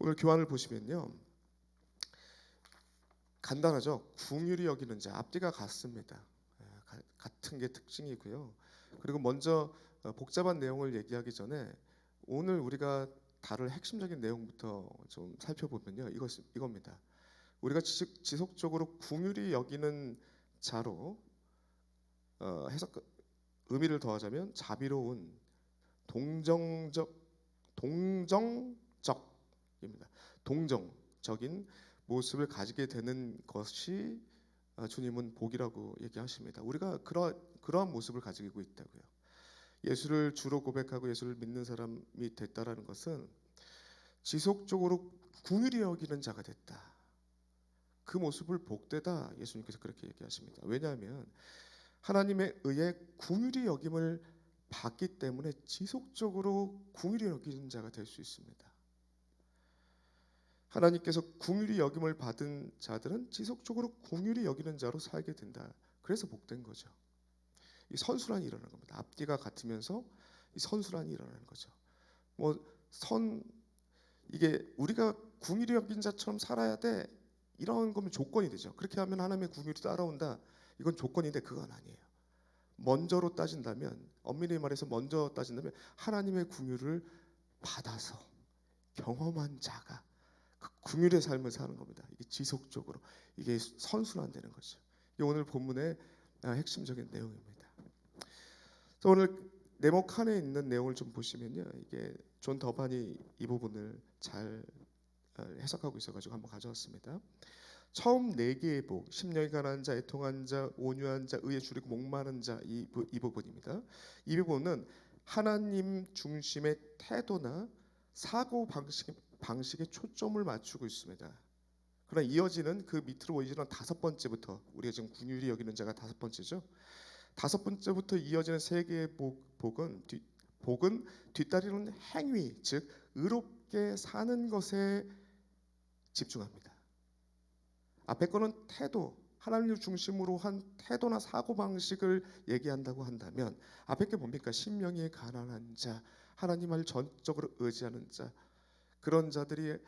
오늘 교환을 보시면요, 간단하죠. 궁휼히 여기는 자, 앞뒤가 같습니다. 같은 게 특징이고요. 그리고 먼저 복잡한 내용을 얘기하기 전에 오늘 우리가 다룰 핵심적인 내용부터 좀 살펴보면요, 이겁니다. 우리가 지속적으로 궁휼히 여기는 자로 해석 의미를 더하자면 자비로운, 동정적입니다. 동정적인 모습을 가지게 되는 것이 주님은 복이라고 얘기하십니다. 우리가 그러한 모습을 가지고 있다고요. 예수를 주로 고백하고 예수를 믿는 사람이 됐다라는 것은 지속적으로 궁휼히 여기는 자가 됐다. 그 모습을 복되다, 예수님께서 그렇게 얘기하십니다. 왜냐하면 하나님의 의해 궁휼히 여김을 받기 때문에 지속적으로 궁휼히 여기는 자가 될 수 있습니다. 하나님께서 궁휼히 여김을 받은 자들은 지속적으로 궁휼히 여기는 자로 살게 된다. 그래서 복된 거죠. 이 선순환이 일어나는 겁니다. 앞뒤가 같으면서 이 선순환이 일어나는 거죠. 이게 우리가 궁휼히 여긴 자처럼 살아야 돼, 이런 거면 조건이 되죠. 그렇게 하면 하나님의 궁휼이 따라온다, 이건 조건인데 그건 아니에요. 먼저로 따진다면, 엄밀히 말해서 먼저 따진다면 하나님의 궁휼을 받아서 경험한 자가 그 궁휼의 삶을 사는 겁니다. 이게 지속적으로, 이게 선순환되는 거죠. 이게 오늘 본문의 핵심적인 내용입니다. 그래서 오늘 네모 칸에 있는 내용을 좀 보시면요, 이게 존 더반이 이 부분을 잘 해석하고 있어가지고 한번 가져왔습니다. 처음 네 개의 복, 심령이 가난한 자, 애통한 자, 온유한 자, 의에 줄이고 목마른 자, 이 부분입니다. 이 부분은 하나님 중심의 태도나 사고 방식에 초점을 맞추고 있습니다. 그러나 이어지는 그 밑으로 이어지는 다섯 번째부터, 우리가 지금 궁휼히 여기는 자가 다섯 번째죠. 다섯 번째부터 이어지는 세 개의 복은 뒤따르는 행위, 즉 의롭게 사는 것에 집중합니다. 앞에 거는 태도, 하나님을 중심으로 한 태도나 사고 방식을 얘기한다고 한다면, 앞에 게 뭡니까? 심령이 가난한 자, 하나님을 전적으로 의지하는 자, 그런 자들이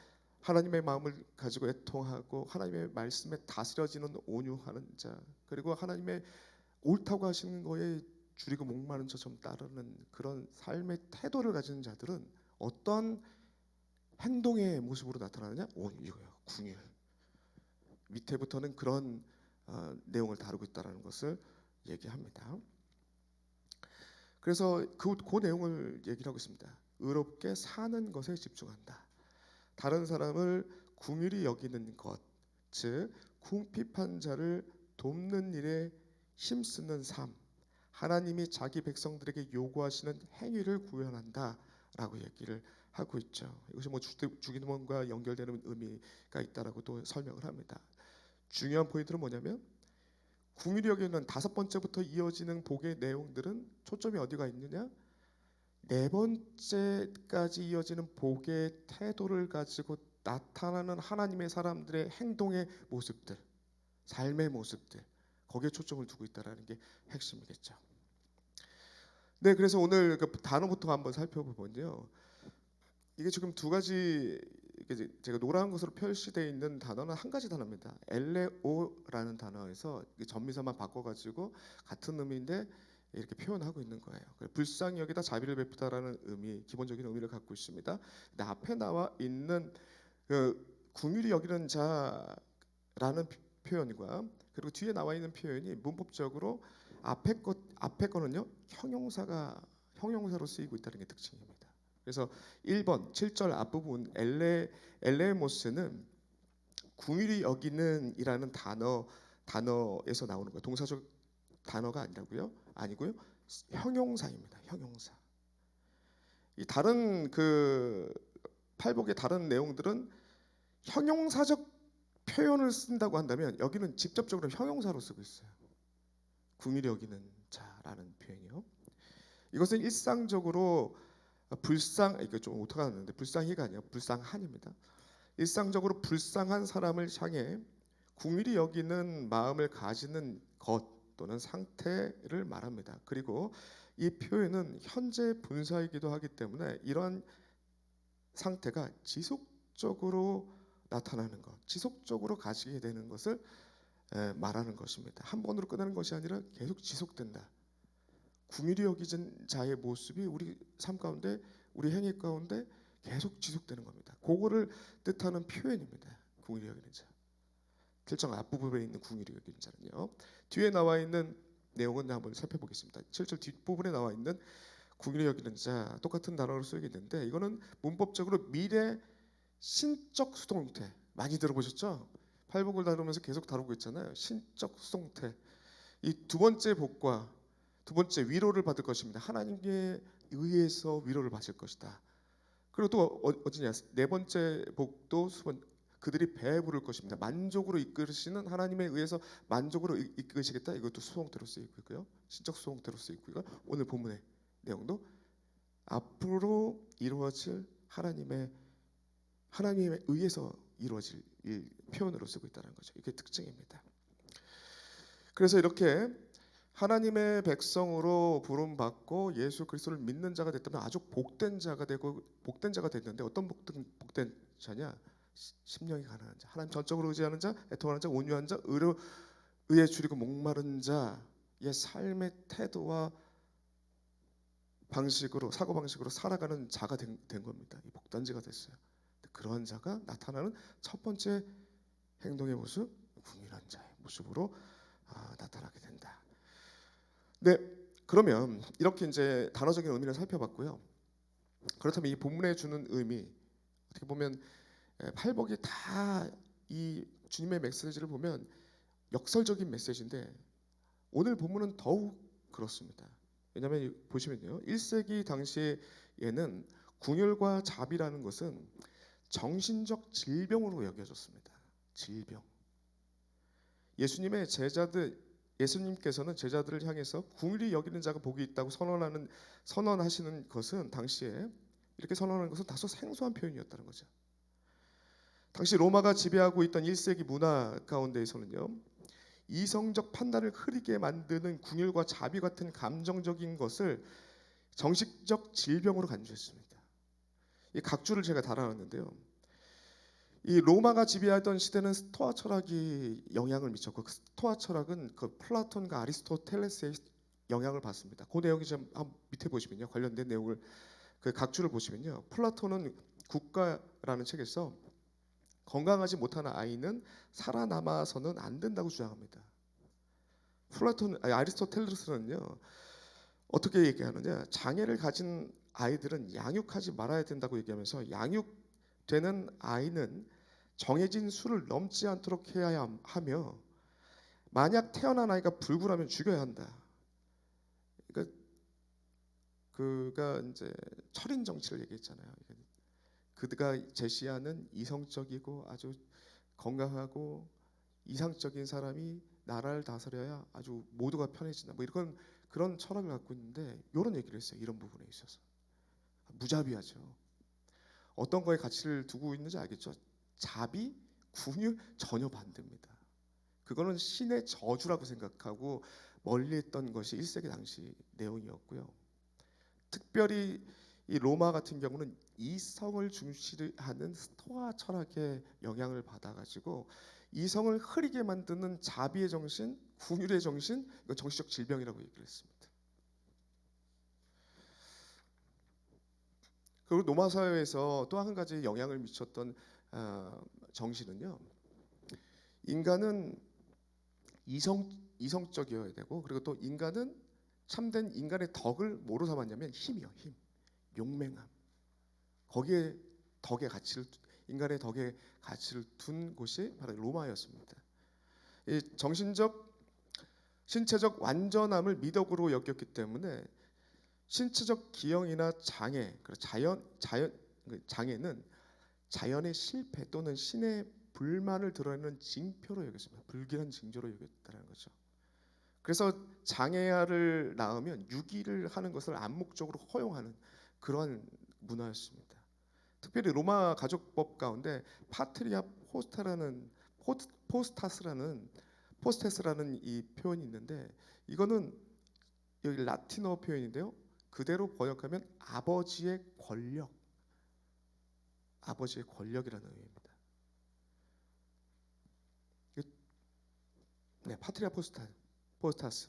하나님의 마음을 가지고 애통하고 하나님의 말씀에 다스려지는 온유하는 자, 그리고 하나님의 옳다고 하시는 거에 줄이고 목마른 자처럼 따르는 그런 삶의 태도를 가진 자들은 어떤 행동의 모습으로 나타나느냐? 이거예요. 궁휼. 밑에부터는 그런 내용을 다루고 있다는 것을 얘기합니다. 그래서 그 내용을 얘기를 하고 있습니다. 의롭게 사는 것에 집중한다. 다른 사람을 궁휼히 여기는 것, 즉 궁핍한 자를 돕는 일에 힘쓰는 삶, 하나님이 자기 백성들에게 요구하시는 행위를 구현한다라고 얘기를 하고 있죠. 이것이 주기도문과 연결되는 의미가 있다라고 또 설명을 합니다. 중요한 포인트는 뭐냐면, 궁휼히 여기는 다섯 번째부터 이어지는 복의 내용들은 초점이 어디가 있느냐? 네 번째까지 이어지는 복의 태도를 가지고 나타나는 하나님의 사람들의 행동의 모습들, 삶의 모습들, 거기에 초점을 두고 있다는 게 핵심이겠죠. 네, 그래서 오늘 그 단어부터 한번 살펴보면요, 이게 지금 두 가지, 이게 제가 노란 것으로 표시되어 있는 단어는 한 가지 단어입니다. 엘레오라는 단어에서 전미사만 바꿔가지고 같은 의미인데 이렇게 표현하고 있는 거예요. 불쌍히 여기다 자비를 베푸다라는 의미, 기본적인 의미를 갖고 있습니다. 근데 앞에 나와 있는 그 궁휼히 여기는 자라는 표현과 그리고 뒤에 나와 있는 표현이 문법적으로 앞에 거는요, 형용사로 쓰이고 있다는 게 특징입니다. 그래서 1번 7절 앞부분 엘레모스는 궁휼히 여기는 이라는 단어에서 나오는 거예요. 동사적 단어가 아니고요. 형용사입니다. 형용사. 이 다른 그 팔복의 다른 내용들은 형용사적 표현을 쓴다고 한다면, 여기는 직접적으로 형용사로 쓰고 있어요. 궁휼히 여기는 자라는 표현이요. 이것은 일상적으로 이거 좀 오타가 났는데, 불쌍히가 아니라 불쌍한입니다. 일상적으로 불쌍한 사람을 향해 궁휼히 여기는 마음을 가지는 것 또는 상태를 말합니다. 그리고 이 표현은 현재 분사이기도 하기 때문에 이런 상태가 지속적으로 나타나는 것, 지속적으로 가지게 되는 것을 말하는 것입니다. 한 번으로 끝나는 것이 아니라 계속 지속된다. 긍휼히 여기진 자의 모습이 우리 삶 가운데, 우리 행위 가운데 계속 지속되는 겁니다. 그거를 뜻하는 표현입니다. 긍휼히 여기는 자. 7장 앞부분에 있는 긍휼히 여기는 자는요. 뒤에 나와 있는 내용은 한번 살펴보겠습니다. 7절 뒷부분에 나와 있는 긍휼히 여기는 자, 똑같은 단어로 쓰이게 되는데 이거는 문법적으로 미래 신적 수동태 많이 들어보셨죠? 팔복을 다루면서 계속 다루고 있잖아요. 신적 수동태. 이 두 번째 복과 두 번째 위로를 받을 것입니다. 하나님께 의해서 위로를 받을 것이다. 그리고 또 어디냐? 네 번째 복도 그들이 배에 부를 것입니다. 만족으로 이끄시는 하나님에 의해서 만족으로 이끄시겠다. 이것도 수동태로 쓰이고 있고요. 신적 수동태로 쓰이고 있고요. 오늘 본문의 내용도 앞으로 이루어질 하나님에 의해서 이루어질 일 표현으로 쓰고 있다는 거죠. 이게 특징입니다. 그래서 이렇게 하나님의 백성으로 부름 받고 예수 그리스도를 믿는 자가 됐다면 아주 복된 자가 되고 복된 자가 됐는데 어떤 복된 자냐? 심령이 가난한 자, 하나님 전적으로 의지하는 자, 애통하는 자, 온유한 자, 의에 줄이고 목마른 자의 삶의 태도와 방식으로 사고 방식으로 살아가는 자가 된 겁니다. 이 복단지가 됐어요. 그러한 자가 나타나는 첫 번째 행동의 모습, 긍휼한 자의 모습으로 나타나게 된다. 네, 그러면 이렇게 이제 단어적인 의미를 살펴봤고요. 그렇다면 이 본문에 주는 의미, 어떻게 보면 팔복이 다 이 주님의 메시지를 보면 역설적인 메시지인데 오늘 본문은 더욱 그렇습니다. 왜냐하면 보시면요, 1세기 당시에는 궁율과 자비라는 것은 정신적 질병으로 여겨졌습니다. 질병. 예수님께서는 제자들을 향해서 궁휼히 여기는 자가 복이 있다고 선언하시는 것은 당시에 이렇게 선언하는 것은 다소 생소한 표현이었다는 거죠. 당시 로마가 지배하고 있던 1세기 문화 가운데에서는요, 이성적 판단을 흐리게 만드는 궁율과 자비 같은 감정적인 것을 정신적 질병으로 간주했습니다. 이 각주를 제가 달아놨는데요. 이 로마가 지배하던 시대는 스토아 철학이 영향을 미쳤고 그 스토아 철학은 그 플라톤과 아리스토텔레스의 영향을 받습니다. 그 내용이 좀 밑에 보시면요, 관련된 내용을 그 각주를 보시면요, 플라톤은 국가라는 책에서 건강하지 못한 아이는 살아남아서는 안 된다고 주장합니다. 아리스토텔레스는요, 어떻게 얘기하느냐? 장애를 가진 아이들은 양육하지 말아야 된다고 얘기하면서 양육되는 아이는 정해진 수를 넘지 않도록 해야 하며 만약 태어난 아이가 불굴하면 죽여야 한다. 그러니까 그가 이제 철인 정치를 얘기했잖아요. 그가 제시하는 이성적이고 아주 건강하고 이상적인 사람이 나라를 다스려야 아주 모두가 편해진다. 뭐 이런 그런 철학을 갖고 있는데 이런 얘기를 했어요. 이런 부분에 있어서 무자비하죠. 어떤 거에 가치를 두고 있는지 알겠죠? 자비, 궁율 전혀 반대입니다. 그거는 신의 저주라고 생각하고 멀리했던 것이 1세기 당시 내용이었고요. 특별히 이 로마 같은 경우는 이성을 중시하는 스토아 철학의 영향을 받아가지고 이성을 흐리게 만드는 자비의 정신, 궁율의 정신, 이건 정신적 질병이라고 얘기를 했습니다. 그리고 로마 사회에서 또 한 가지 영향을 미쳤던 정신은요, 인간은 이성적이어야 되고, 그리고 또 인간은 참된 인간의 덕을 뭐로 삼았냐면 힘이요, 힘, 용맹함. 거기에 인간의 덕에 가치를 둔 곳이 바로 로마였습니다. 이 신체적 완전함을 미덕으로 여겼기 때문에 신체적 기형이나 장애는 자연의 실패 또는 신의 불만을 드러내는 징표로 여겼습니다. 불길한 징조로 여겼다는 거죠. 그래서 장애아를 낳으면 유기를 하는 것을 암묵적으로 허용하는 그런 문화였습니다. 특별히 로마 가족법 가운데 파트리아 포스테스라는 이 표현이 있는데 이거는 여기 라틴어 표현인데요. 그대로 번역하면 아버지의 권력, 아버지의 권력이라는 의미입니다. 네, 파트리아 포스타스.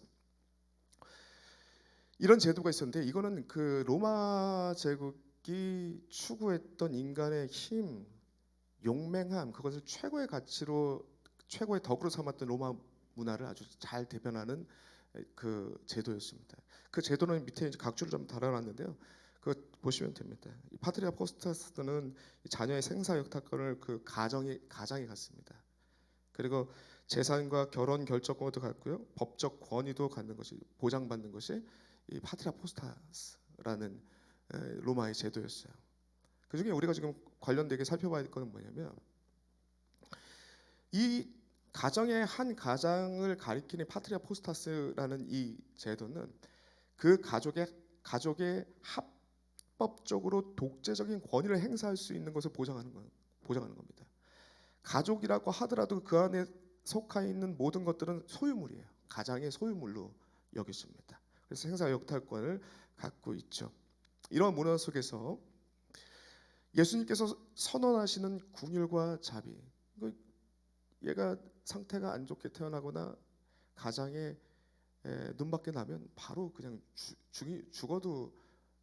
이런 제도가 있었는데 이거는 그 로마 제국이 추구했던 인간의 힘, 용맹함, 그것을 최고의 가치로 최고의 덕으로 삼았던 로마 문화를 아주 잘 대변하는 그 제도였습니다. 그 제도는 밑에 이제 각주를 좀 달아놨는데요. 그거 보시면 됩니다. 이 파트리아 포스타스는 자녀의 생사 역탁권을 그 가장이 갖습니다. 그리고 재산과 결혼 결정권도 갖고요, 법적 권위도 갖는 것이 보장받는 것이 이 파트리아 포스타스라는 로마의 제도였어요. 그 중에 우리가 지금 관련되게 살펴봐야 할 것은 뭐냐면 이 가정의 한 가장을 가리키는 파트리아 포스타스라는 이 제도는 그 가족의 합법적으로 독재적인 권위를 행사할 수 있는 것을 보장하는 겁니다. 가족이라고 하더라도 그 안에 속해 있는 모든 것들은 소유물이에요. 가장의 소유물로 여겼습니다. 그래서 행사 역할권을 갖고 있죠. 이런 문화 속에서 예수님께서 선언하시는 궁율과 자비, 얘가 상태가 안 좋게 태어나거나 가장에 눈밖에 나면 바로 그냥 죽어도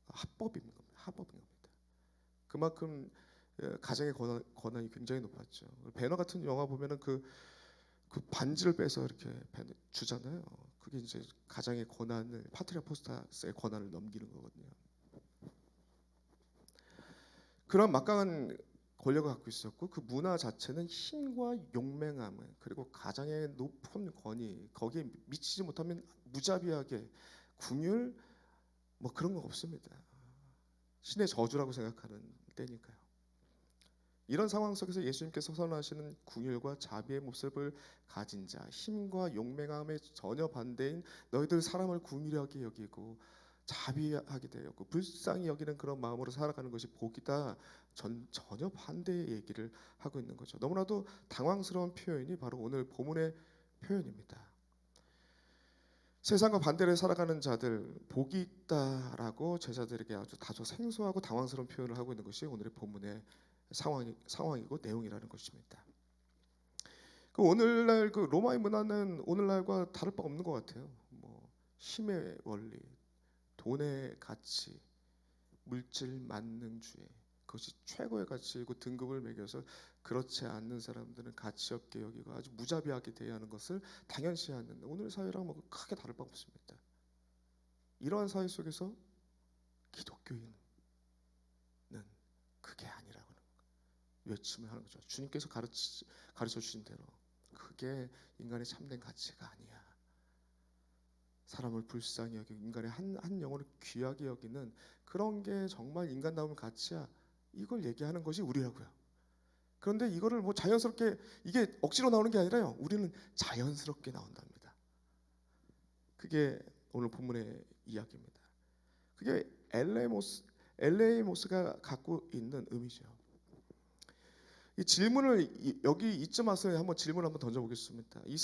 합법인 겁니다. 그만큼 가정의 권한이 굉장히 높았죠. 배너 같은 영화 보면은 그 반지를 빼서 이렇게 주잖아요. 그게 이제 가장의 권한을, 파트리아 포스타스의 권한을 넘기는 거거든요. 그런 막강한 권력을 갖고 있었고 그 문화 자체는 힘과 용맹함, 그리고 가장의 높은 권위, 거기에 미치지 못하면 무자비하게 궁율 뭐 그런 거 없습니다. 신의 저주라고 생각하는 때니까요. 이런 상황 속에서 예수님께서 선언하시는 궁율과 자비의 모습을 가진 자, 힘과 용맹함에 전혀 반대인 너희들 사람을 궁휼하게 여기고 자비하게 되었고 불쌍히 여기는 그런 마음으로 살아가는 것이 복이다. 전혀 반대의 얘기를 하고 있는 거죠. 너무나도 당황스러운 표현이 바로 오늘 본문의 표현입니다. 세상과 반대로 살아가는 자들 복이 있다라고 제자들에게 아주 다소 생소하고 당황스러운 표현을 하고 있는 것이 오늘의 본문의 상황이고 내용이라는 것입니다. 그 오늘날 그 로마의 문화는 오늘날과 다를 바가 없는 것 같아요. 뭐 힘의 원리, 돈의 가치, 물질 만능주의, 그것이 최고의 가치이고 등급을 매겨서 그렇지 않는 사람들은 가치 없게 여기고 아주 무자비하게 대하는 것을 당연시하는 오늘 사회랑 뭐 크게 다를 바 없습니다. 이러한 사회 속에서 기독교인은 그게 아니라고 외침을 하는 거죠. 주님께서 가르쳐 주신 대로 그게 인간의 참된 가치가 아니야. 사람을 불쌍히 여기고 인간의 한 영혼을 귀하게 여기는 그런 게 정말 인간다운 가치야. 이걸 얘기하는 것이 우리라고요. 그런데 이거를 뭐 자연스럽게 이게 억지로 나오는 게 아니라요. 우리는 자연스럽게 나온답니다. 그게 오늘 본문의 이야기입니다. 그게 엘레이모스가 갖고 있는 의미죠. 이 질문을 여기 이쯤 와서 한번 질문을 한번 던져보겠습니다. 이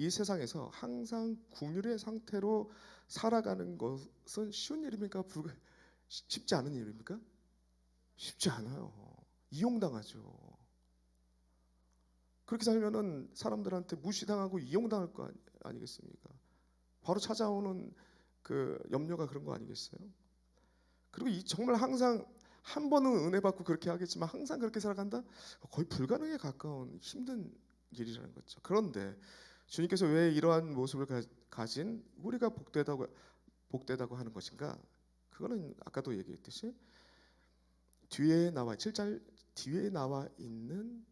세상에서 항상 궁율의 상태로 살아가는 것은 쉬운 일입니까? 쉽지 않은 일입니까? 쉽지 않아요. 이용당하죠. 그렇게 살면은 사람들한테 무시당하고 이용당할 거 아니겠습니까? 바로 찾아오는 그 염려가 그런 거 아니겠어요? 그리고 정말 항상 한 번은 은혜 받고 그렇게 하겠지만 항상 그렇게 살아간다? 거의 불가능에 가까운 힘든 일이라는 거죠. 그런데 주님께서 왜 이러한 모습을 가진 우리가 복되다고 하는 것인가? 그거는 아까도 얘기했듯이 뒤에 나와 7절 뒤에 나와 있는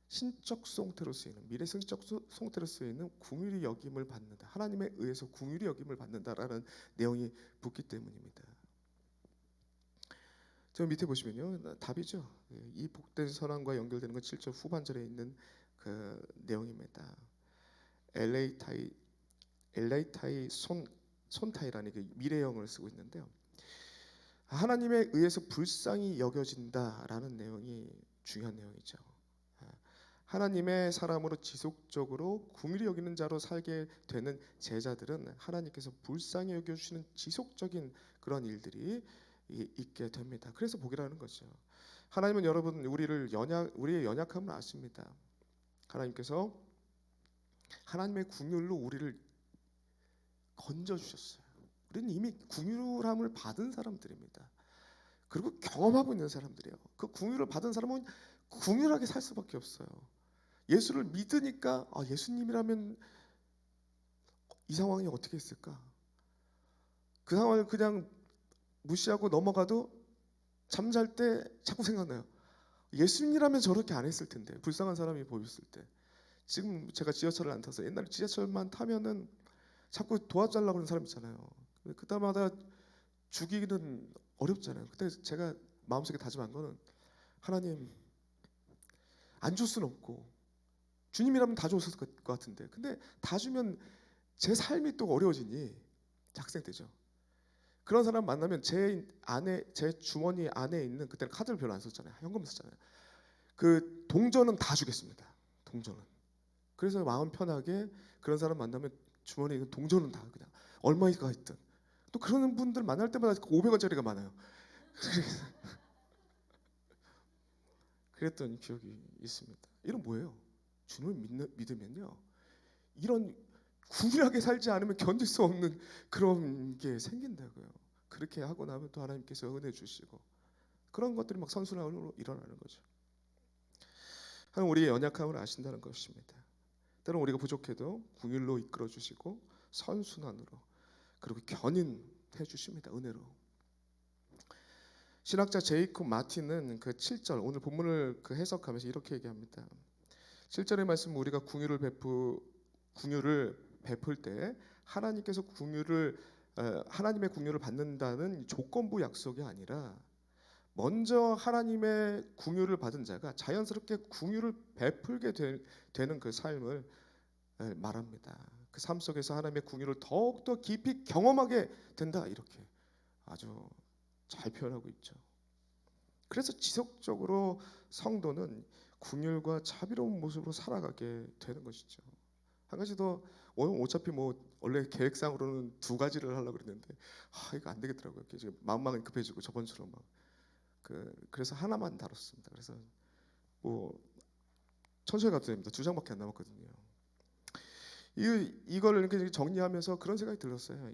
신적 송태로 쓰이는 미래 신적 송태로 쓰이는 궁휼히 여김을 받는다. 하나님에 의해서 궁휼히 여김을 받는다라는 내용이 붙기 때문입니다. 저 밑에 보시면요, 답이죠. 이 복된 선언과 연결되는 건 7절 후반절에 있는 그 내용입니다. 엘레이타이 손타이라는 그 미래형을 쓰고 있는데요. 하나님에 의해서 불쌍히 여겨진다라는 내용이 중요한 내용이죠. 하나님의 사람으로 지속적으로 긍휼히 여기는 자로 살게 되는 제자들은 하나님께서 불쌍히 여겨주시는 지속적인 그런 일들이 있게 됩니다. 그래서 복이라는 거죠. 하나님은 여러분 우리의 연약함을 아십니다. 하나님께서 하나님의 긍휼로 우리를 건져 주셨어요. 우리는 이미 긍휼함을 받은 사람들입니다. 그리고 경험하고 있는 사람들이에요. 그 긍휼을 받은 사람은 긍휼하게 살 수밖에 없어요. 예수를 믿으니까 예수님이라면 이 상황이 어떻게 했을까? 그 상황을 그냥 무시하고 넘어가도 잠잘 때 자꾸 생각나요. 예수님이라면 저렇게 안 했을 텐데, 불쌍한 사람이 보였을 때. 지금 제가 지하철을 안 타서 옛날에 지하철만 타면은 자꾸 도와달라고 하는 사람 있잖아요. 그때마다 죽이기는 어렵잖아요. 그때 제가 마음속에 다짐한 거는 하나님 안 줄 수는 없고 주님이라면 다 줬을 것 같은데 근데 다 주면 제 삶이 또 어려워지니 작생되죠. 그런 사람 만나면 제 주머니 안에 있는 그때는 카드를 별로 안 썼잖아요. 현금 썼잖아요. 그 동전은 다 주겠습니다. 동전은. 그래서 마음 편하게 그런 사람 만나면 주머니에 있는 동전은 다 그냥 얼마가 있든 또 그런 분들 만날 때마다 500원짜리가 많아요. 그랬던 기억이 있습니다. 이런 뭐예요? 주님을 믿으면요. 이런 구분하게 살지 않으면 견딜 수 없는 그런 게 생긴다고요. 그렇게 하고 나면 또 하나님께서 은혜 주시고 그런 것들이 막 선순환으로 일어나는 거죠. 하나님 우리의 연약함을 아신다는 것입니다. 때론 우리가 부족해도 긍휼로 이끌어 주시고 선순환으로 그리고 견인해 주십니다. 은혜로. 신학자 제이콥 마틴은 그 7절 오늘 본문을 그 해석하면서 이렇게 얘기합니다. 7절의 말씀 우리가 긍휼을 베풀 때 하나님께서 하나님의 긍휼을 받는다는 조건부 약속이 아니라 먼저 하나님의 긍휼을 받은 자가 자연스럽게 긍휼을 베풀게 되는 그 삶을 말합니다. 그 삶 속에서 하나님의 긍휼을 더욱더 깊이 경험하게 된다 이렇게 아주 잘 표현하고 있죠. 그래서 지속적으로 성도는 긍휼과 자비로운 모습으로 살아가게 되는 것이죠. 한 가지 더 어차피 뭐 원래 계획상으로는 2가지를 하려고 그랬는데 이거 안 되겠더라고요. 마음만 급해지고 저번처럼 그래서 하나만 다뤘습니다. 그래서 뭐 천천히 가도 됩니다. 2장밖에 안 남았거든요. 이걸 이렇게 정리하면서 그런 생각이 들었어요.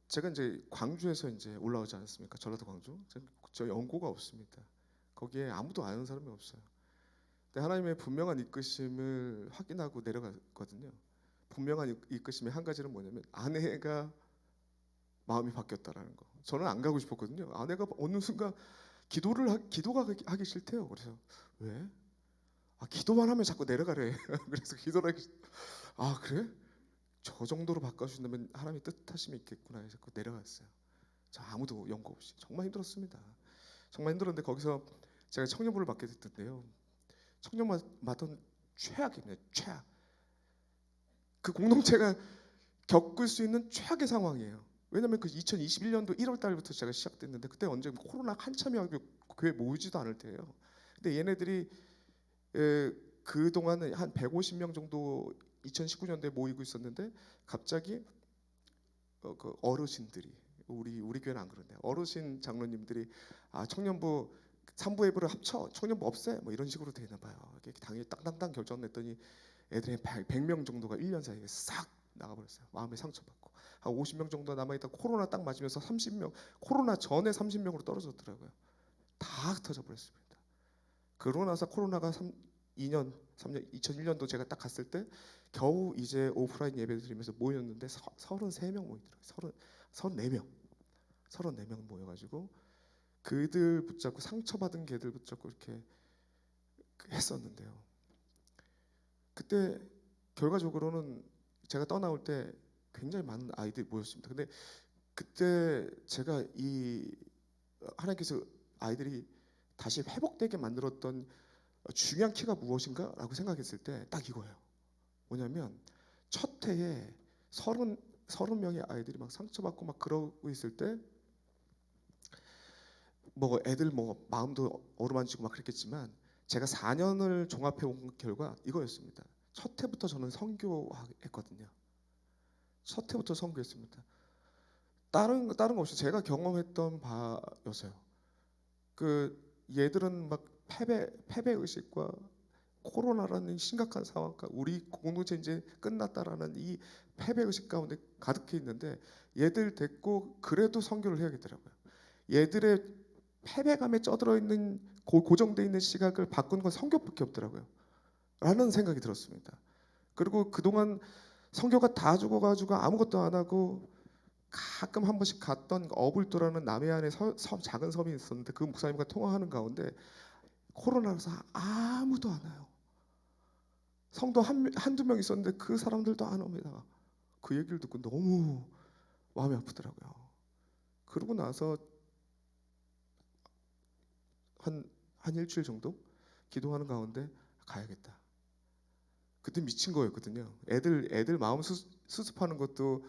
제가 이제 광주에서 이제 올라오지 않았습니까? 전라도 광주. 저 연고가 없습니다. 거기에 아무도 아는 사람이 없어요. 근데 하나님의 분명한 이끄심을 확인하고 내려갔거든요. 분명한 이끄심의 한 가지는 뭐냐면 아내가 마음이 바뀌었다라는 거. 저는 안 가고 싶었거든요. 아내가 어느 순간 기도가 하기 싫대요. 그래서 왜? 기도만 하면 자꾸 내려가래. 그래서 기도를 그래? 저 정도로 바꿔주신다면 하나님의 뜻하심이 있겠구나 해서 내려갔어요. 저 아무도 연고 없이 정말 힘들었습니다. 정말 힘들었는데 거기서 제가 청년부를 맡게 됐던데요. 청년 맡은 최악입니다. 최악. 그 공동체가 겪을 수 있는 최악의 상황이에요. 왜냐하면 그 2021년도 1월 달부터 제가 시작됐는데 그때 언제 코로나 한참이었고 교회 모이지도 않을 때예요. 근데 얘네들이 그 동안은 한 150명 정도 2019년도에 모이고 있었는데 갑자기 그 어르신들이 우리 교회는 안 그런데 어르신 장로님들이 청년부 3부 예부를 합쳐 청년부 없애 뭐 이런 식으로 되나 봐요. 당연히 땅땅땅 결정냈더니 애들이 100명 정도가 1년 사이에 싹 나가버렸어요. 마음에 상처받고 한 50명 정도 남아있다 코로나 딱 맞으면서 30명 코로나 전에 30명으로 떨어졌더라고요. 다 흩어져 버렸습니다. 그러고 나서 코로나가 3년 2001년도 제가 딱 갔을 때 겨우 이제 오프라인 예배 드리면서 모였는데 33명 모이더라고요. 34명 모여가지고 그들 붙잡고 상처받은 개들 붙잡고 이렇게 했었는데요. 그때 결과적으로는 제가 떠나올 때 굉장히 많은 아이들이 모였습니다. 근데 그때 제가 하나님께서 아이들이 다시 회복되게 만들었던 중요한 키가 무엇인가라고 생각했을 때 딱 이거예요. 뭐냐면 첫 해에 30명의 아이들이 막 상처받고 막 그러고 있을 때 뭐 애들 뭐 마음도 어루만지고 막 그랬겠지만 제가 4년을 종합해 온 결과 이거였습니다. 첫 해부터 저는 선교했거든요. 첫 해부터 선교했습니다. 다른 거 없이 제가 경험했던 바였어요. 그 얘들은 막 패배 의식과 코로나라는 심각한 상황과 우리 공동체 이제 끝났다라는 이 패배 의식 가운데 가득해 있는데 얘들 데리고 그래도 선교를 해야겠더라고요. 얘들의 패배감에 쩌들어 있는 고정돼 있는 시각을 바꾸는 건 선교밖에 없더라고요. 라는 생각이 들었습니다. 그리고 그동안 선교가 다 죽어가지고 아무것도 안 하고 가끔 한 번씩 갔던 어불도라는 남해안에 작은 섬이 있었는데 그 목사님과 통화하는 가운데 코로나라서 아무도 안 와요. 성도 한두 명 있었는데 그 사람들도 안 옵니다. 그 얘기를 듣고 너무 마음이 아프더라고요. 그러고 나서 한 일주일 정도 기도하는 가운데 가야겠다. 그때 미친 거였거든요. 애들 마음 수습하는 것도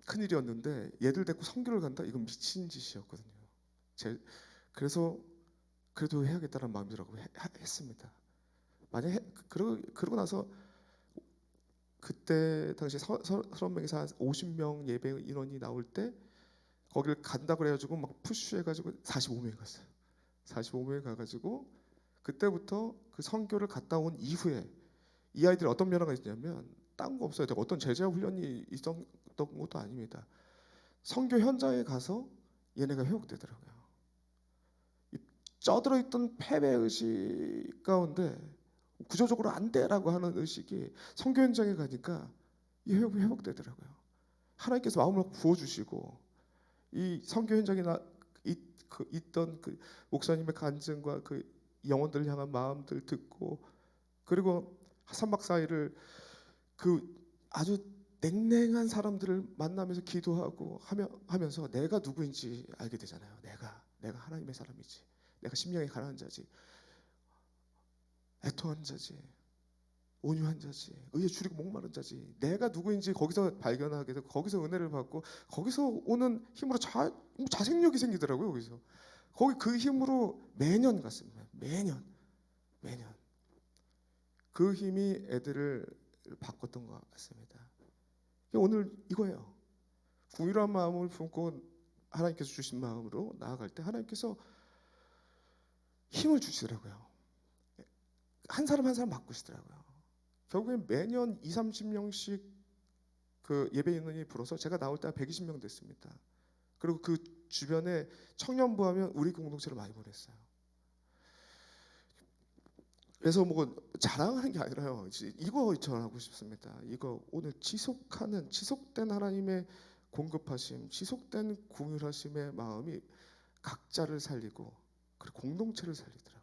큰일이었는데 얘들 데리고 선교를 간다? 이건 미친 짓이었거든요. 그래서 그래도 해야겠다는 마음이 들어가고 했습니다. 만약에 그러고 나서 그때 당시 30명에서 한 50명 예배 인원이 나올 때 거기를 간다 그래가지고 막 푸쉬해가지고 45명이 갔어요. 45명이 가가지고 그때부터 그 선교를 갔다 온 이후에 이 아이들이 어떤 변화가 있냐면 딴 거 없어요. 어떤 제자 훈련이 있었던 것도 아닙니다. 선교 현장에 가서 얘네가 회복되더라고요. 쩌들어 있던 패배 의식 가운데 구조적으로 안 돼라고 하는 의식이 선교 현장에 가니까 회복되더라고요. 하나님께서 마음을 부어주시고 이 선교 현장에 있던 그 목사님의 간증과 그 영혼들을 향한 마음들 듣고 그리고 3박 4일을 그 아주 냉랭한 사람들을 만나면서 기도하고 하면서 내가 누구인지 알게 되잖아요. 내가 하나님의 사람이지. 내가 심령이 가난한 자지. 애통하는 자지. 온유한 자지. 의에 줄이고 목마른 자지. 내가 누구인지 거기서 발견하게 되고 거기서 은혜를 받고 거기서 오는 힘으로 자생력이 생기더라고요. 거기서. 거기 그 힘으로 매년 갔습니다. 매년. 그 힘이 애들을 바꿨던 것 같습니다. 오늘 이거예요. 궁휼한 마음을 품고 하나님께서 주신 마음으로 나아갈 때 하나님께서 힘을 주시더라고요. 한 사람 한 사람 바꾸시더라고요. 결국엔 매년 2, 30명씩 그 예배 인원이 불어서 제가 나올 때 120명 됐습니다. 그리고 그 주변에 청년부 하면 우리 공동체를 많이 보냈어요. 그래서 뭐 자랑하는 게 아니라요. 이거 전하고 싶습니다. 이거 오늘 지속된 하나님의 공급하심, 지속된 궁휼하심의 마음이 각자를 살리고 그리고 공동체를 살리더라고요.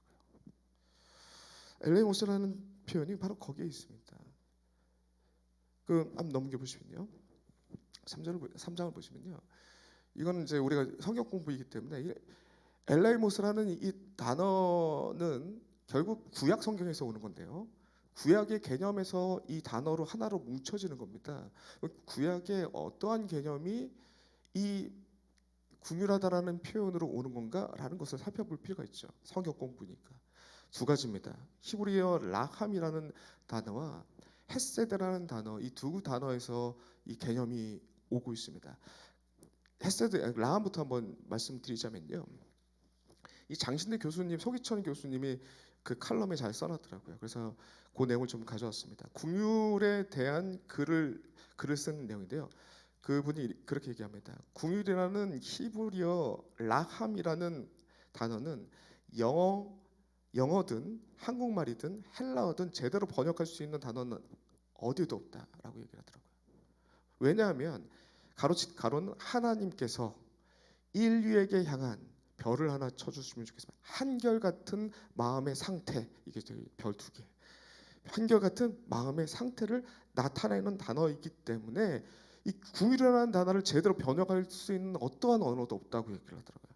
엘레모스라는 표현이 바로 거기에 있습니다. 그 한번 넘겨보시면요. 3장을 보시면요. 이건 이제 우리가 성경 공부이기 때문에 엘레모스라는 이 단어는 결국 구약 성경에서 오는 건데요. 구약의 개념에서 이 단어로 하나로 뭉쳐지는 겁니다. 구약의 어떠한 개념이 이 궁휼하다라는 표현으로 오는 건가라는 것을 살펴볼 필요가 있죠. 성경 공부니까. 두 가지입니다. 히브리어 라함이라는 단어와 헤세드라는 단어, 이 두 단어에서 이 개념이 오고 있습니다. 헤세드, 라함부터 한번 말씀드리자면요. 이 장신대 교수님, 서기천 교수님이 그 칼럼에 잘 써놨더라고요. 그래서 그 내용을 좀 가져왔습니다. 궁휼에 대한 글을 쓴 내용인데요. 그분이 그렇게 얘기합니다. 궁휼이라는 히브리어 라함이라는 단어는 영어든 한국말이든 헬라어든 제대로 번역할 수 있는 단어는 어디에도 없다라고 얘기를 하더라고요. 왜냐하면 가로는 하나님께서 인류에게 향한 별을 하나 쳐주시면 좋겠습니다. 한결같은 마음의 상태, 이게 별 2개. 한결같은 마음의 상태를 나타내는 단어이기 때문에 이 궁휼이라는 단어를 제대로 번역할 수 있는 어떠한 언어도 없다고 얘기를 하더라고요.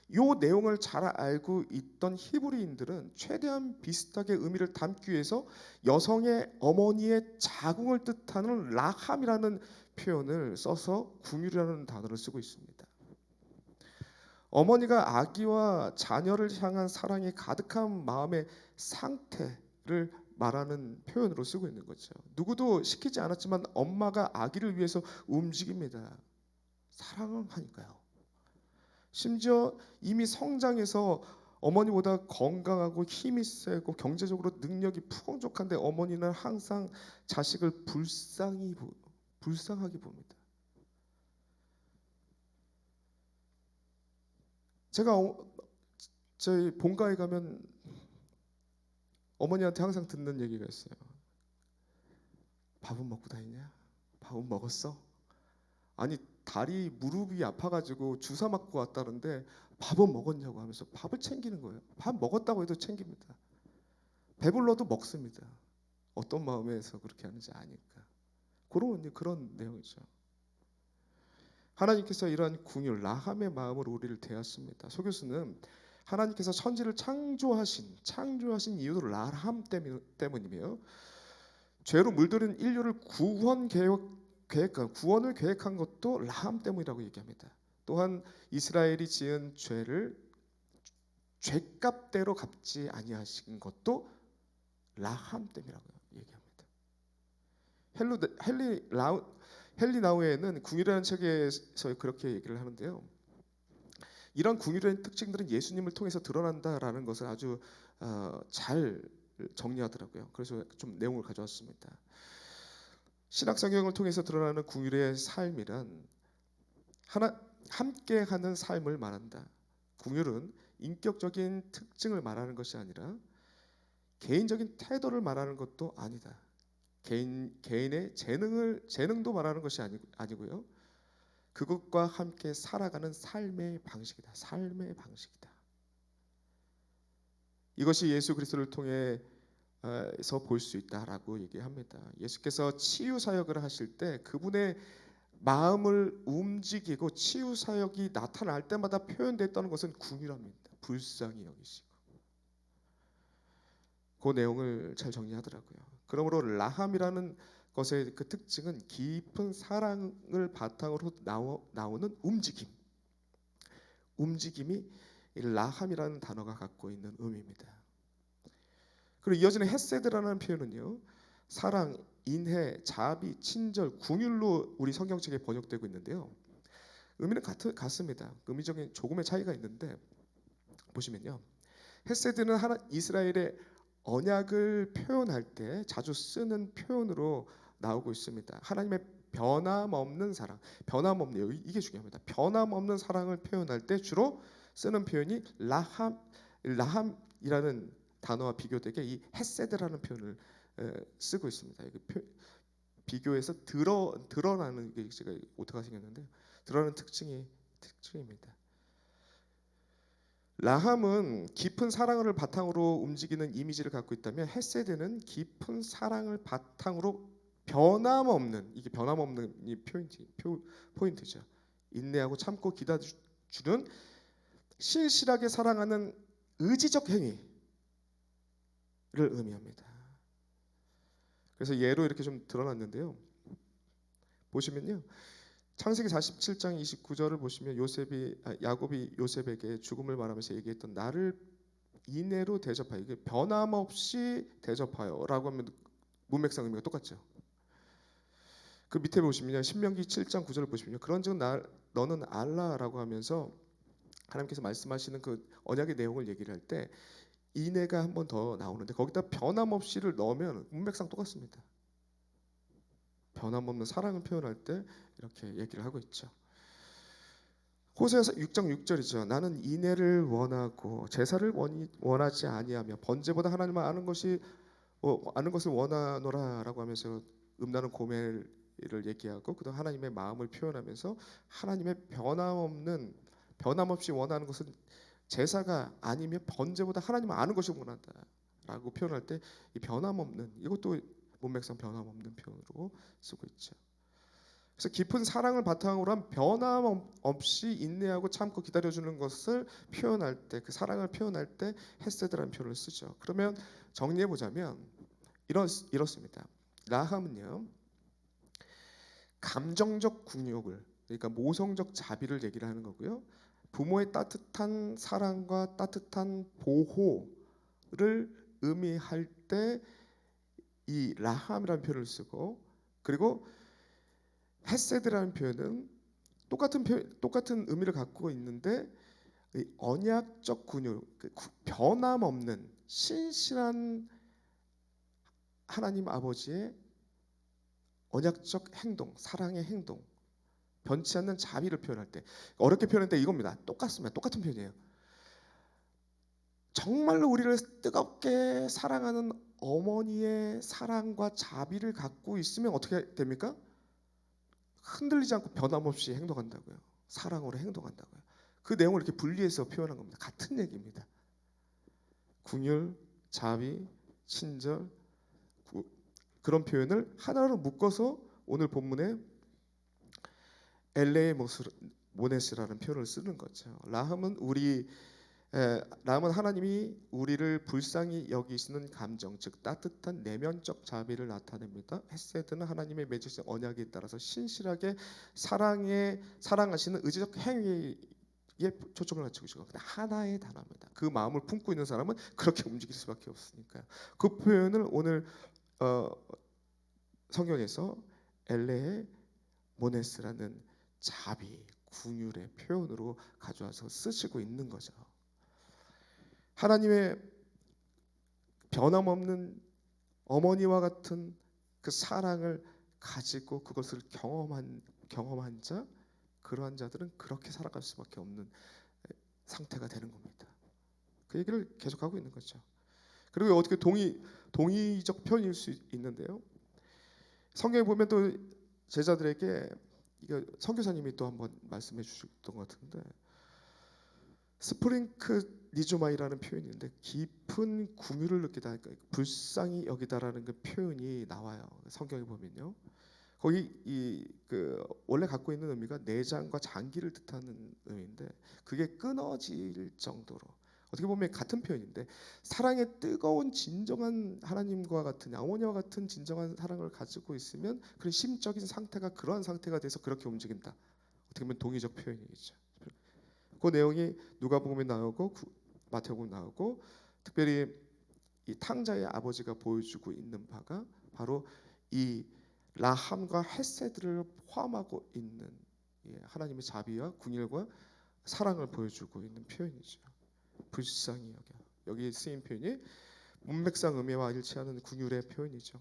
이 내용을 잘 알고 있던 히브리인들은 최대한 비슷하게 의미를 담기 위해서 여성의 어머니의 자궁을 뜻하는 라함이라는 표현을 써서 궁휼이라는 단어를 쓰고 있습니다. 어머니가 아기와 자녀를 향한 사랑이 가득한 마음의 상태를 말하는 표현으로 쓰고 있는 거죠. 누구도 시키지 않았지만 엄마가 아기를 위해서 움직입니다. 사랑하니까요. 심지어 이미 성장해서 어머니보다 건강하고 힘이 세고 경제적으로 능력이 풍족한데 어머니는 항상 자식을 불쌍하게 봅니다. 제가 저희 본가에 가면 어머니한테 항상 듣는 얘기가 있어요. 밥은 먹고 다니냐? 밥은 먹었어? 아니 다리 무릎이 아파가지고 주사 맞고 왔다는데 밥은 먹었냐고 하면서 밥을 챙기는 거예요. 밥 먹었다고 해도 챙깁니다. 배불러도 먹습니다. 어떤 마음에서 그렇게 하는지 아니까. 그런 내용이죠. 하나님께서 이러한 궁율 라함의 마음으로 우리를 대하십니다. 소교수는 하나님께서 천지를 창조하신 이유도 라함 때문이며 죄로 물들인 인류를 구원을 계획한 것도 라함 때문이라고 얘기합니다. 또한 이스라엘이 지은 죄를 죄값대로 갚지 아니하신 것도 라함 때문이라고 얘기합니다. 헨리 나우에는 궁유라는 책에서 그렇게 얘기를 하는데요. 이런 궁유라는 특징들은 예수님을 통해서 드러난다라는 것을 아주 잘 정리하더라고요. 그래서 좀 내용을 가져왔습니다. 신약 성경을 통해서 드러나는 궁유의 삶이란 함께하는 삶을 말한다. 궁유는 인격적인 특징을 말하는 것이 아니라 개인적인 태도를 말하는 것도 아니다. 개인의 재능도 말하는 것이 아니고요. 그것과 함께 살아가는 삶의 방식이다. 삶의 방식이다. 이것이 예수 그리스도를 통해서 볼 수 있다라고 얘기합니다. 예수께서 치유 사역을 하실 때 그분의 마음을 움직이고 치유 사역이 나타날 때마다 표현됐다는 것은 궁유랍니다. 불쌍히 여기시고. 그 내용을 잘 정리하더라고요. 그러므로 라함이라는 것의 그 특징은 깊은 사랑을 바탕으로 나오는 움직임이 라함이라는 단어가 갖고 있는 의미입니다. 그리고 이어지는 헤세드라는 표현은요, 사랑, 인해, 자비, 친절, 궁율로 우리 성경책에 번역되고 있는데요. 의미는 같습니다. 의미적인 조금의 차이가 있는데 보시면요, 헤세드는 이스라엘의 언약을 표현할 때 자주 쓰는 표현으로 나오고 있습니다. 하나님의 변함없는 사랑, 이게 중요합니다. 변함없는 사랑을 표현할 때 주로 쓰는 표현이 라함이라는 단어와 비교되게 이 헤세드라는 표현을 쓰고 있습니다. 비교해서 드러나는 게 제가 오타가 생겼는데 드러나는 특징입니다. 라함은 깊은 사랑을 바탕으로 움직이는 이미지를 갖고 있다면 헤세드는 깊은 사랑을 바탕으로 변함없는 이 포인트죠. 인내하고 참고 기다려주는 신실하게 사랑하는 의지적 행위를 의미합니다. 그래서 예로 이렇게 좀 드러났는데요. 보시면요. 창세기 47장 29절을 보시면 야곱이 요셉에게 죽음을 말하면서 얘기했던 나를 인애로 대접하여, 이게 변함없이 대접하여라고 하면 문맥상 의미가 똑같죠. 그 밑에 보시면 신명기 7장 9절을 보시면요. 그런즉 너는 알라라고 하면서 하나님께서 말씀하시는 그 언약의 내용을 얘기를 할 때 인애가 한 번 더 나오는데 거기다 변함없이를 넣으면 문맥상 똑같습니다. 변함없는 사랑을 표현할 때 이렇게 얘기를 하고 있죠. 호세아서 6장 6절이죠. 나는 인애를 원하고 제사를 원하지 아니하며 번제보다 하나님을 아는 것을 원하노라라고 하면서 음란한 고멜을 얘기하고 그다음 하나님의 마음을 표현하면서 하나님의 변함없이 원하는 것은 제사가 아니면 번제보다 하나님을 아는 것을 원한다라고 표현할 때 이 변함없는, 이것도 문맥상 변함없는 표현으로 쓰고 있죠. 그래서 깊은 사랑을 바탕으로 한 변함없이 인내하고 참고 기다려주는 것을 표현할 때, 그 사랑을 표현할 때 헤세드라는 표현을 쓰죠. 그러면 정리해 보자면 이렇습니다. 라함은요, 감정적 궁욕을, 그러니까 모성적 자비를 얘기를 하는 거고요. 부모의 따뜻한 사랑과 따뜻한 보호를 의미할 때 이 라함이라는 표현을 쓰고, 그리고 헤세드라는 표현은 똑같은 의미를 갖고 있는데 이 언약적 군유, 변함없는 신실한 하나님 아버지의 언약적 행동, 사랑의 행동, 변치 않는 자비를 표현할 때, 어렵게 표현할 때 이겁니다. 똑같습니다. 똑같은 표현이에요. 정말로 우리를 뜨겁게 사랑하는 어머니의 사랑과 자비를 갖고 있으면 어떻게 됩니까? 흔들리지 않고 변함없이 행동한다고요. 사랑으로 행동한다고요. 그 내용을 이렇게 분리해서 표현한 겁니다. 같은 얘기입니다. 궁율, 자비, 친절, 그런 표현을 하나로 묶어서 오늘 본문에 엘레의 모네스라는 표현을 쓰는 거죠. 라함은 하나님이 우리를 불쌍히 여기시는 감정, 즉 따뜻한 내면적 자비를 나타냅니다. 헤세드는 하나님의 맺으신 언약에 따라서 신실하게 사랑하시는 의지적 행위에 초점을 맞추고 있고 하나의 단어입니다. 그 마음을 품고 있는 사람은 그렇게 움직일 수밖에 없으니까요. 그 표현을 오늘 성경에서 엘레의 모네스라는 자비, 궁율의 표현으로 가져와서 쓰시고 있는 거죠. 하나님의 변함없는 어머니와 같은 그 사랑을 가지고 그것을 경험한 자, 그러한 자들은 그렇게 살아갈 수밖에 없는 상태가 되는 겁니다. 그 얘기를 계속하고 있는 거죠. 그리고 어떻게 동의적 표현일 수 있는데요. 성경에 보면 또 제자들에게 이거 선교사님이 또 한번 말씀해 주셨던 것 같은데 스프링크 니조마이라는 표현이 있는데 깊은 궁유를 느끼다, 그러니까 불쌍히 여기다라는 그 표현이 나와요. 성경에 보면요. 거기 원래 갖고 있는 의미가 내장과 장기를 뜻하는 의미인데 그게 끊어질 정도로 어떻게 보면 같은 표현인데 사랑의 뜨거운 진정한 하나님과 같은 어머니와 같은 진정한 사랑을 가지고 있으면 그런 심적인 상태가 그러한 상태가 돼서 그렇게 움직인다. 어떻게 보면 동의적 표현이죠. 그 내용이 누가복음에 나오고 마태복음에 나오고 특별히 이 탕자의 아버지가 보여주고 있는 바가 바로 이 라함과 헤세드를 포함하고 있는 하나님의 자비와 궁일과 사랑을 보여주고 있는 표현이죠. 불쌍히 여기 쓰인 표현이 문맥상 의미와 일치하는 궁율의 표현이죠.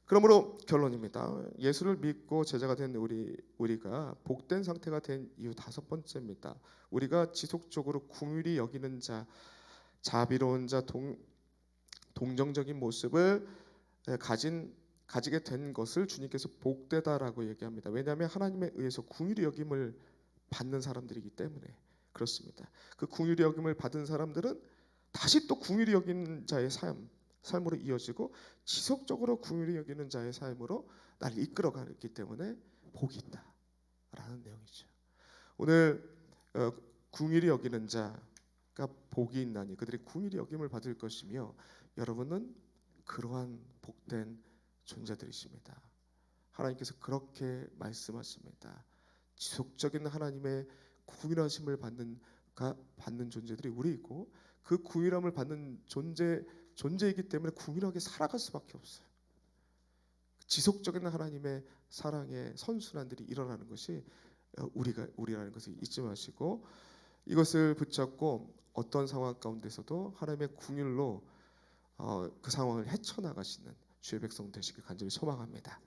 그러므로 결론입니다. 예수를 믿고 제자가 된 우리가 복된 상태가 된 이유 다섯 번째입니다. 우리가 지속적으로 궁휼히 여기는 자, 자비로운 자, 동정적인 모습을 가지게 된 것을 주님께서 복되다라고 얘기합니다. 왜냐하면 하나님에 의해서 궁휼히 여김을 받는 사람들이기 때문에 그렇습니다. 그 궁휼히 여김을 받은 사람들은 다시 또 궁휼히 여기는 자의 삶으로 이어지고 지속적으로 궁휼히 여기는 자의 삶으로 나를 이끌어가기 때문에 복이 있다라는 내용이죠. 오늘 궁휼히 여기는 자가 복이 있나니 그들이 궁휼히 여김을 받을 것이며 여러분은 그러한 복된 존재들이십니다. 하나님께서 그렇게 말씀하십니다. 지속적인 하나님의 궁휼하심을 받는 존재들이 우리이고 그 궁휼함을 받는 존재이기 때문에 궁휼하게 살아갈 수밖에 없어요. 지속적인 하나님의 사랑의 선순환들이 일어나는 것이 우리라는 것을 잊지 마시고 이것을 붙잡고 어떤 상황 가운데서도 하나님의 궁휼로 그 상황을 헤쳐나가시는 주의 백성 되시길 간절히 소망합니다.